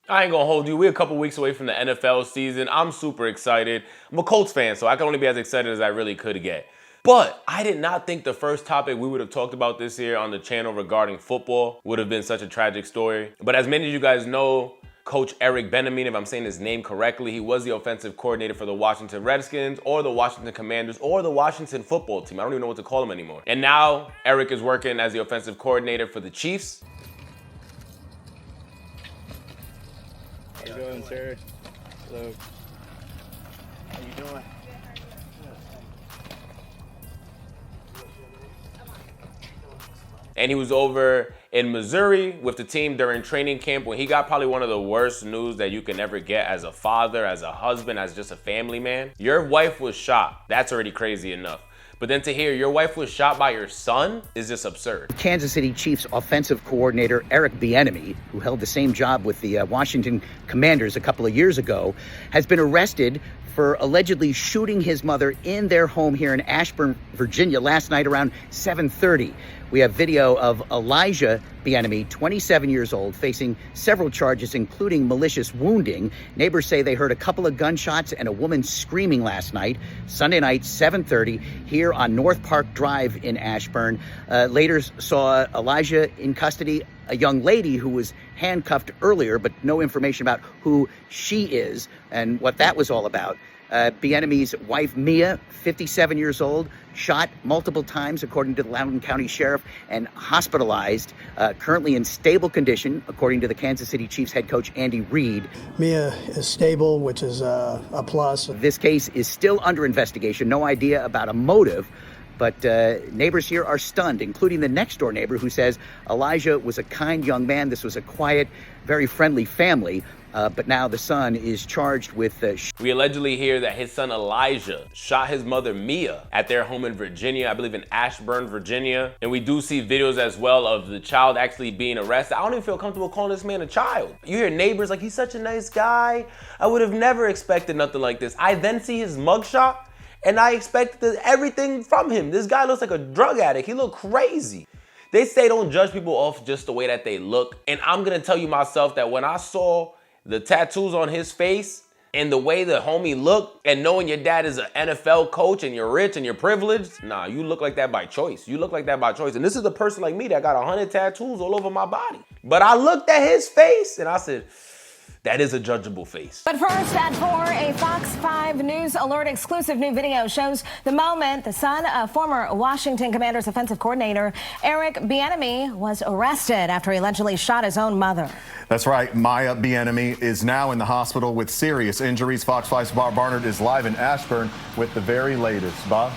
I ain't gonna hold you. We're a couple weeks away from the NFL season. I'm super excited. I'm a Colts fan, so I can only be as excited as I really could get. But I did not think the first topic we would have talked about this year on the channel regarding football would have been such a tragic story. But as many of you guys know, Coach Eric Bieniemy, if I'm saying his name correctly, he was the offensive coordinator for the Washington Redskins or the Washington Commanders or the Washington football team. I don't even know what to call him anymore. And now Eric is working as the offensive coordinator for the Chiefs. How you doing, sir? Hello. How you doing? And he was over in Missouri with the team during training camp when he got probably one of the worst news that you can ever get as a father, as a husband, as just a family man. Your wife was shot. That's already crazy enough. But then to hear your wife was shot by your son is just absurd. Kansas City Chiefs offensive coordinator Eric Bieniemy, who held the same job with the Washington Commanders a couple of years ago, has been arrested for allegedly shooting his mother in their home here in Ashburn, Virginia, last night around 7:30. We have video of Elijah Bieniemy, 27 years old, facing several charges, including malicious wounding. Neighbors say they heard a couple of gunshots and a woman screaming last night, Sunday night, 7:30, here on North Park Drive in Ashburn. Later saw Elijah in custody, a young lady who was handcuffed earlier, but no information about who she is and what that was all about. Bieniemy's wife, Mia, 57 years old, shot multiple times, according to the Loudoun County Sheriff, and hospitalized, currently in stable condition, according to the Kansas City Chiefs head coach, Andy Reid. Mia is stable, which is a plus. This case is still under investigation. No idea about a motive. But neighbors here are stunned, including the next door neighbor who says Elijah was a kind young man. This was a quiet, very friendly family. But now the son is charged with... We allegedly hear that his son Elijah shot his mother Mia at their home in Virginia, I believe in Ashburn, Virginia. And we do see videos as well of the child actually being arrested. I don't even feel comfortable calling this man a child. You hear neighbors like, he's such a nice guy. I would have never expected nothing like this. I then see his mugshot and I expected everything from him. This guy looks like a drug addict. He looked crazy. They say don't judge people off just the way that they look. And I'm gonna tell you myself that when I saw the tattoos on his face and the way the homie looked, and knowing your dad is an NFL coach and you're rich and you're privileged, nah, you look like that by choice. You look like that by choice. And this is a person like me that got 100 tattoos all over my body. But I looked at his face and I said, that is a judgeable face. But first at 4, a Fox 5 News Alert exclusive new video shows the moment the son of former Washington Commanders offensive coordinator Eric Bieniemy was arrested after he allegedly shot his own mother. That's right. Maya Bieniemy is now in the hospital with serious injuries. Fox 5's Bob Barnard is live in Ashburn with the very latest. Bob?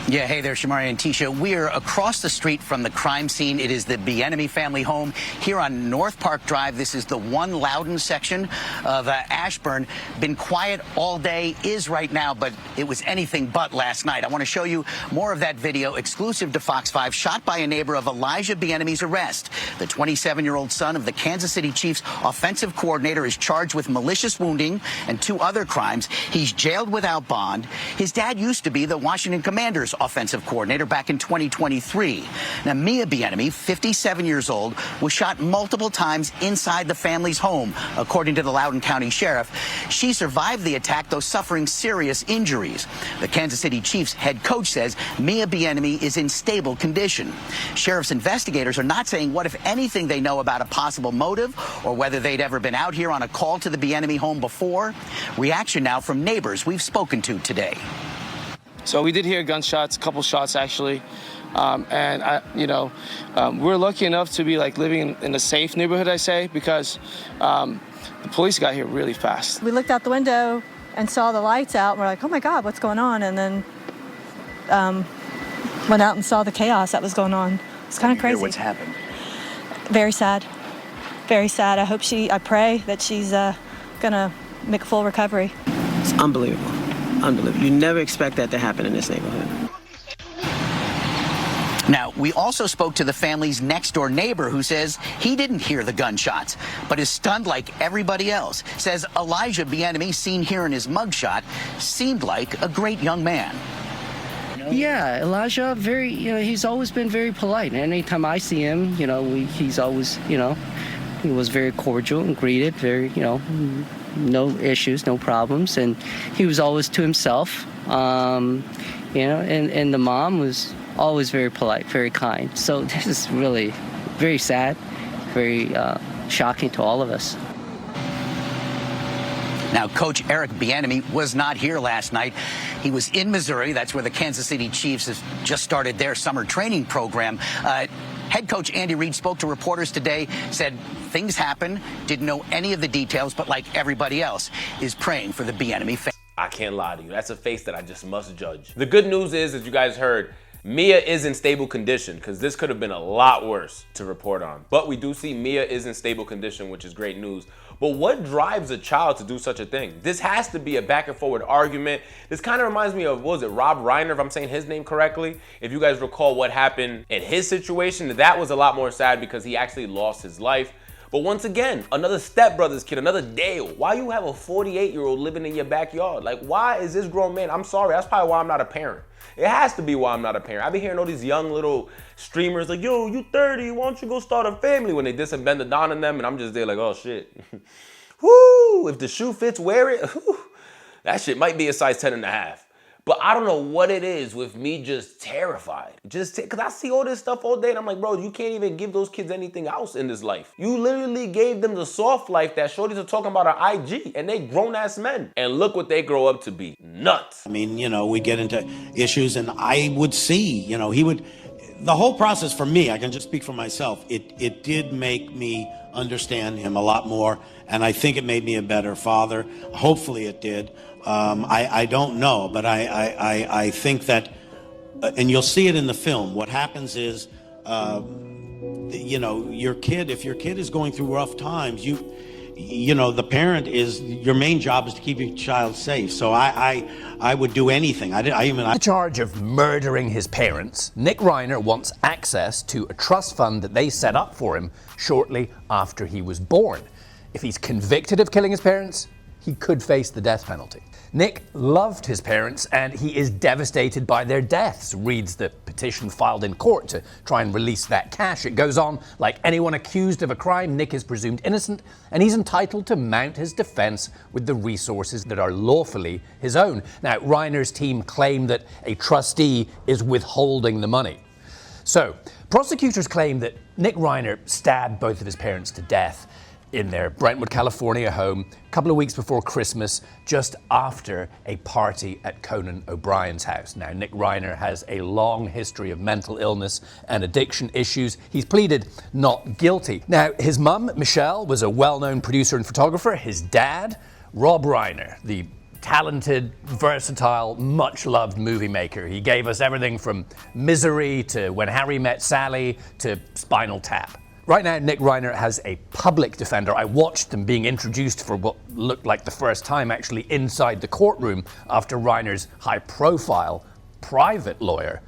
Yeah, hey there, Shamari and Tisha. We're across the street from the crime scene. It is the Bieniemy family home here on North Park Drive. This is the one Loudoun section of Ashburn. Been quiet all day, is right now, but it was anything but last night. I want to show you more of that video exclusive to Fox 5, shot by a neighbor of Elijah Bieniemy's arrest. The 27-year-old son of the Kansas City Chiefs offensive coordinator is charged with malicious wounding and 2 other crimes. He's jailed without bond. His dad used to be the Washington Commanders offensive coordinator back in 2023. Now, Mia Bieniemy, 57 years old, was shot multiple times inside the family's home, according to the Loudoun County Sheriff. She survived the attack, though suffering serious injuries. The Kansas City Chiefs head coach says Mia Bieniemy is in stable condition. Sheriff's investigators are not saying what, if anything, they know about a possible motive or whether they'd ever been out here on a call to the Bieniemy home before. Reaction now from neighbors we've spoken to today. So we did hear gunshots, a couple shots actually, we're lucky enough to be like living in a safe neighborhood, I say, because the police got here really fast. We looked out the window and saw the lights out. And we're like, oh my God, what's going on? And then went out and saw the chaos that was going on. It's kind of crazy. What's happened? Very sad. Very sad. I pray that she's gonna make a full recovery. It's unbelievable. Unbelievable. You never expect that to happen in this neighborhood. Now, we also spoke to the family's next-door neighbor who says he didn't hear the gunshots, but is stunned like everybody else. Says Elijah Bieniemy, seen here in his mugshot, seemed like a great young man. Yeah, Elijah, he's always been very polite. Anytime I see him, he's always, He was very cordial and greeted, very, no issues, no problems. And he was always to himself, and the mom was always very polite, very kind. So this is really very sad, very shocking to all of us. Now, Coach Eric Bieniemy was not here last night. He was in Missouri. That's where the Kansas City Chiefs have just started their summer training program. Head coach Andy Reid spoke to reporters today, said things happen, didn't know any of the details, but like everybody else, is praying for the Bieniemy family. I can't lie to you. That's a face that I just must judge. The good news is, as you guys heard, Mia is in stable condition, because this could have been a lot worse to report on. But we do see Mia is in stable condition, which is great news. But what drives a child to do such a thing? This has to be a back and forward argument. This kind of reminds me of, what was it, Rob Reiner, if I'm saying his name correctly? If you guys recall what happened in his situation, that was a lot more sad because he actually lost his life. But once again, another stepbrother's kid, another Dale. Why you have a 48-year-old living in your backyard? Like, why is this grown man? I'm sorry, that's probably why I'm not a parent. It has to be why I'm not a parent. I've been hearing all these young little streamers like, yo, you 30, why don't you go start a family? When they diss and bend the Don in them, and I'm just there like, oh shit. Woo, if the shoe fits, wear it. Whew. That shit might be a size 10.5. But I don't know what it is with me just terrified. Because I see all this stuff all day and I'm like, bro, you can't even give those kids anything else in this life. You literally gave them the soft life that shorties are talking about on IG, and they grown-ass men. And look what they grow up to be. Nuts. I mean, we get into issues, and I would see, he would... The whole process for me, I can just speak for myself, it did make me understand him a lot more, and I think it made me a better father. Hopefully it did. I don't know, but I think that, and you'll see it in the film, what happens is, your kid, if your kid is going through rough times, the parent is, your main job is to keep your child safe. So I would do anything. The charge of murdering his parents, Nick Reiner wants access to a trust fund that they set up for him shortly after he was born. If he's convicted of killing his parents, he could face the death penalty. Nick loved his parents, and he is devastated by their deaths, reads the petition filed in court to try and release that cash. It goes on, like anyone accused of a crime, Nick is presumed innocent, and he's entitled to mount his defense with the resources that are lawfully his own. Now, Reiner's team claim that a trustee is withholding the money. So, prosecutors claim that Nick Reiner stabbed both of his parents to death in their Brentwood, California home a couple of weeks before Christmas, just after a party at Conan O'Brien's house. Now, Nick Reiner has a long history of mental illness and addiction issues. He's pleaded not guilty. Now, his mum, Michelle, was a well-known producer and photographer. His dad, Rob Reiner, the talented, versatile, much-loved movie maker. He gave us everything from Misery to When Harry Met Sally to Spinal Tap. Right now, Nick Reiner has a public defender. I watched them being introduced for what looked like the first time actually inside the courtroom after Reiner's high-profile private lawyer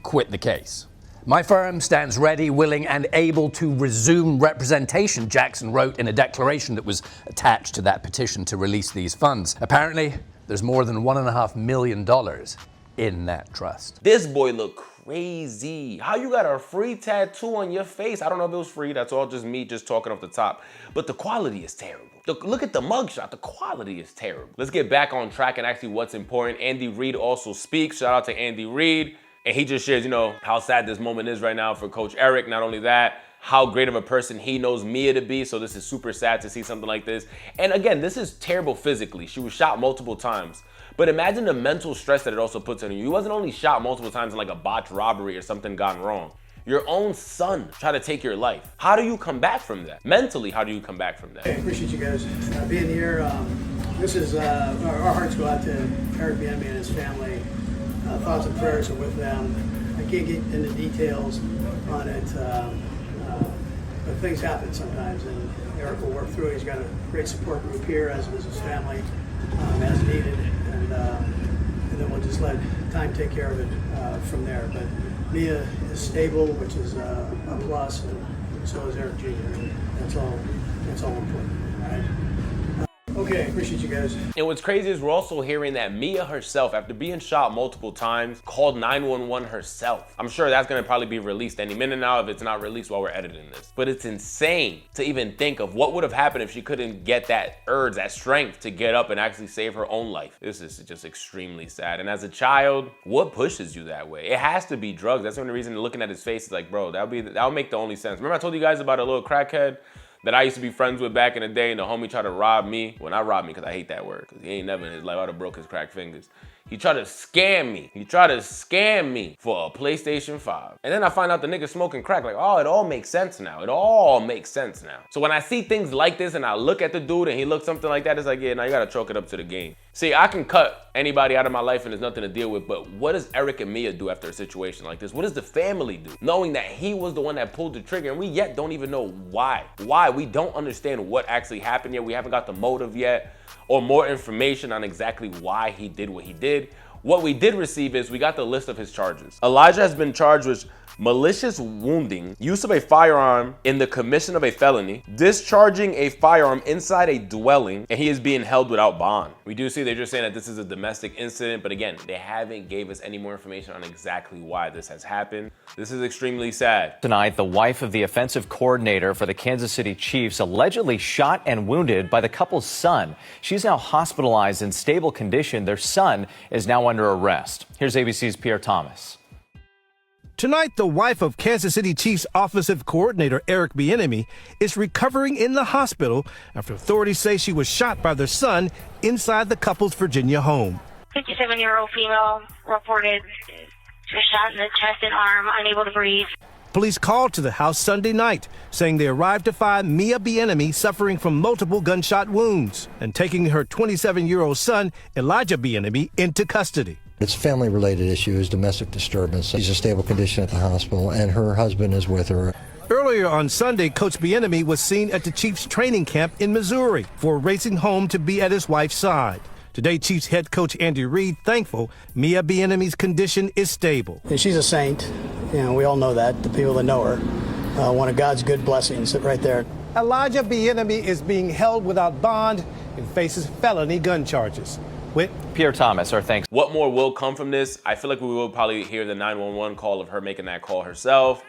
quit the case. My firm stands ready, willing, and able to resume representation, Jackson wrote in a declaration that was attached to that petition to release these funds. Apparently, there's more than $1.5 million in that trust. This boy look crazy. How you got a free tattoo on your face? I don't know if it was free. That's all just me just talking off the top. But the quality is terrible. Look at the mugshot. The quality is terrible. Let's get back on track and actually what's important. Andy Reid also speaks. Shout out to Andy Reid. And he just shares, how sad this moment is right now for Coach Eric. Not only that, how great of a person he knows Mia to be. So this is super sad to see something like this. And again, this is terrible physically. She was shot multiple times. But imagine the mental stress that it also puts on you. You wasn't only shot multiple times in like a botched robbery or something gone wrong. Your own son tried to take your life. How do you come back from that? Mentally, how do you come back from that? I appreciate you guys being here. This is, our hearts go out to Eric Bieniemy and his family. Thoughts and prayers are with them. I can't get into details on it, but things happen sometimes, and Eric will work through it. He's got a great support group here, as does his family, as needed, and then we'll just let time take care of it from there. But Mia is stable, which is a plus, and so is Eric Jr. That's all important. All right? Okay, appreciate you guys. And what's crazy is we're also hearing that Mia herself, after being shot multiple times, called 911 herself. I'm sure that's gonna probably be released any minute now if it's not released while we're editing this. But it's insane to even think of what would have happened if she couldn't get that urge, that strength to get up and actually save her own life. This is just extremely sad. And as a child, what pushes you that way? It has to be drugs. That's the only reason looking at his face is like, bro, that'll make the only sense. Remember I told you guys about a little crackhead that I used to be friends with back in the day, and the homie tried to rob me. Well, not rob me, because I hate that word, because he ain't never in his life, I would have broke his crack fingers. He tried to scam me. He tried to scam me for a PlayStation 5. And then I find out the nigga smoking crack, like, oh, it all makes sense now. It all makes sense now. So when I see things like this and I look at the dude and he looks something like that, it's like, yeah, now you gotta chalk it up to the game. See, I can cut anybody out of my life and there's nothing to deal with, but what does Eric and Mia do after a situation like this? What does the family do? Knowing that he was the one that pulled the trigger and we yet don't even know why. Why? We don't understand what actually happened yet. We haven't got the motive yet or more information on exactly why he did what he did. What we did receive is we got the list of his charges. Elijah has been charged with malicious wounding, use of a firearm in the commission of a felony, discharging a firearm inside a dwelling, and he is being held without bond. We do see they're just saying that this is a domestic incident, but again, they haven't gave us any more information on exactly why this has happened. This is extremely sad. Tonight, the wife of the offensive coordinator for the Kansas City Chiefs allegedly shot and wounded by the couple's son. She's now hospitalized in stable condition. Their son is now under arrest. Here's ABC's Pierre Thomas. Tonight, the wife of Kansas City Chiefs offensive coordinator Eric Bieniemy is recovering in the hospital after authorities say she was shot by their son inside the couple's Virginia home. 57-year-old female reported she was shot in the chest and arm, unable to breathe. Police called to the house Sunday night, saying they arrived to find Mia Bieniemy suffering from multiple gunshot wounds and taking her 27-year-old son, Elijah Bieniemy, into custody. It's a family-related issue, is domestic disturbance. She's in stable condition at the hospital, and her husband is with her. Earlier on Sunday, Coach Bieniemy was seen at the Chiefs training camp in Missouri before racing home to be at his wife's side. Today, Chiefs head coach Andy Reid thankful Mia Bieniemy's condition is stable. And she's a saint. You know, we all know that, the people that know her. One of God's good blessings right there. Elijah Bieniemy is being held without bond and faces felony gun charges. With Pierre Thomas, our thanks. What more will come from this? I feel like we will probably hear the 911 call of her making that call herself.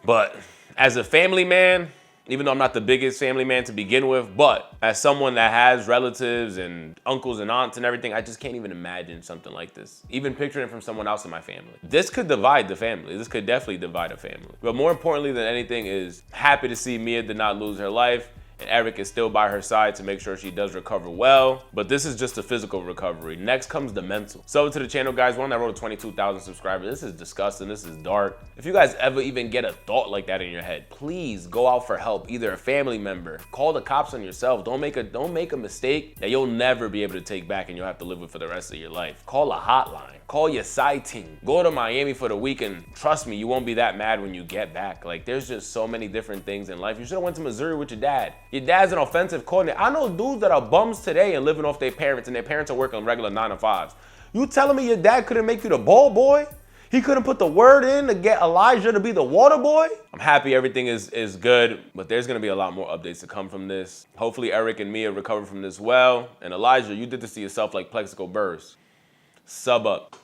But as a family man, even though I'm not the biggest family man to begin with, but as someone that has relatives and uncles and aunts and everything, I just can't even imagine something like this. Even picturing it from someone else in my family. This could divide the family. This could definitely divide a family. But more importantly than anything is happy to see Mia did not lose her life. And Eric is still by her side to make sure she does recover well. But this is just a physical recovery. Next comes the mental. So to the channel, guys, we're on that road to 22,000 subscribers. This is disgusting. This is dark. If you guys ever even get a thought like that in your head, please go out for help. Either a family member, call the cops on yourself. Don't make a mistake that you'll never be able to take back and you'll have to live with for the rest of your life. Call a hotline. Call your side team. Go to Miami for the weekend. Trust me, you won't be that mad when you get back. Like, there's just so many different things in life. You should have went to Missouri with your dad. Your dad's an offensive coordinator. I know dudes that are bums today and living off their parents, and their parents are working regular 9-to-5s. You telling me your dad couldn't make you the ball boy? He couldn't put the word in to get Elijah to be the water boy? I'm happy everything is good, but there's gonna be a lot more updates to come from this. Hopefully Eric and Mia recover from this well. And Elijah, you did this to yourself like Plexico Burst. Sub up.